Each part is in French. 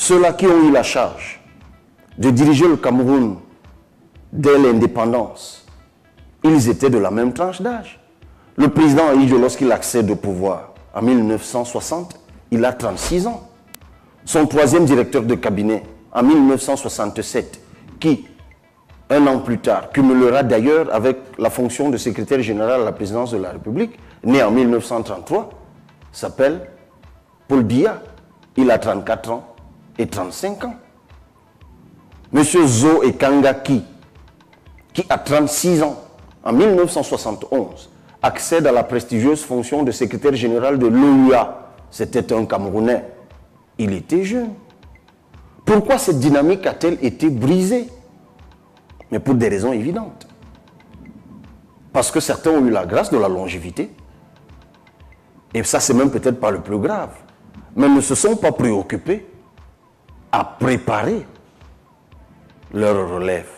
ceux-là qui ont eu la charge de diriger le Cameroun dès l'indépendance, ils étaient de la même tranche d'âge. Le président Ahidjo, lorsqu'il accède au pouvoir en 1960, il a 36 ans. Son troisième directeur de cabinet en 1967, qui, un an plus tard, cumulera d'ailleurs avec la fonction de secrétaire général à la présidence de la République, né en 1933, s'appelle Paul Biya. Il a 34 ans et 35 ans. Monsieur Zo Ekangaki, qui a 36 ans, en 1971, accède à la prestigieuse fonction de secrétaire général de l'OUA. C'était un Camerounais. Il était jeune. Pourquoi cette dynamique a-t-elle été brisée? Mais pour des raisons évidentes. Parce que certains ont eu la grâce de la longévité. Et ça, c'est même peut-être pas le plus grave. Mais ne se sont pas préoccupés à préparer leur relève.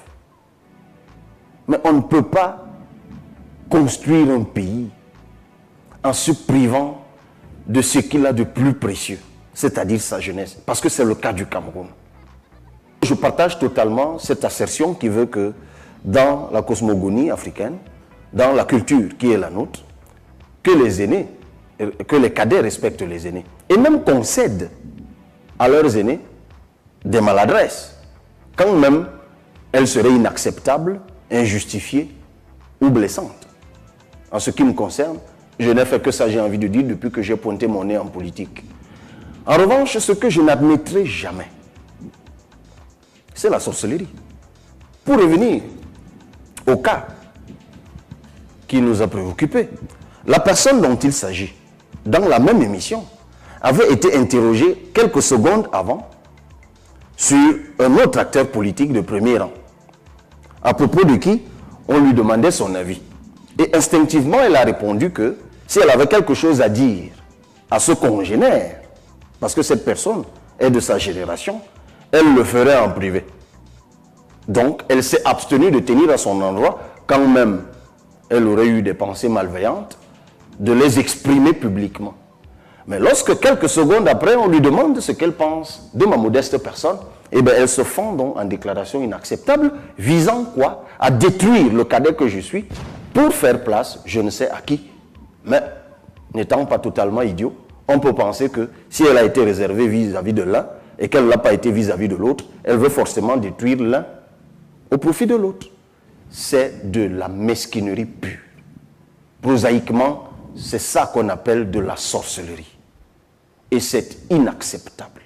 Mais on ne peut pas construire un pays en se privant de ce qu'il a de plus précieux, c'est-à-dire sa jeunesse, parce que c'est le cas du Cameroun. Je partage totalement cette assertion qui veut que dans la cosmogonie africaine, dans la culture qui est la nôtre, que les aînés, que les cadets respectent les aînés, et même concèdent à leurs aînés des maladresses, quand même elles seraient inacceptables, injustifiées ou blessantes. En ce qui me concerne, je n'ai fait que ça, j'ai envie de dire, depuis que j'ai pointé mon nez en politique. En revanche, ce que je n'admettrai jamais, c'est la sorcellerie. Pour revenir au cas qui nous a préoccupés, la personne dont il s'agit, dans la même émission, avait été interrogée quelques secondes avant sur un autre acteur politique de premier rang, à propos de qui on lui demandait son avis. Et instinctivement, elle a répondu que si elle avait quelque chose à dire à ce congénère, parce que cette personne est de sa génération, elle le ferait en privé. Donc, elle s'est abstenue de tenir à son endroit, quand même elle aurait eu des pensées malveillantes, de les exprimer publiquement. Mais lorsque quelques secondes après, on lui demande ce qu'elle pense de ma modeste personne, eh bien, elle se fend donc en déclaration inacceptable, visant quoi? À détruire le cadet que je suis, pour faire place, je ne sais à qui. Mais, n'étant pas totalement idiot, on peut penser que si elle a été réservée vis-à-vis de l'un, et qu'elle ne l'a pas été vis-à-vis de l'autre, elle veut forcément détruire l'un au profit de l'autre. C'est de la mesquinerie pure. Prosaïquement, c'est ça qu'on appelle de la sorcellerie. Et c'est inacceptable.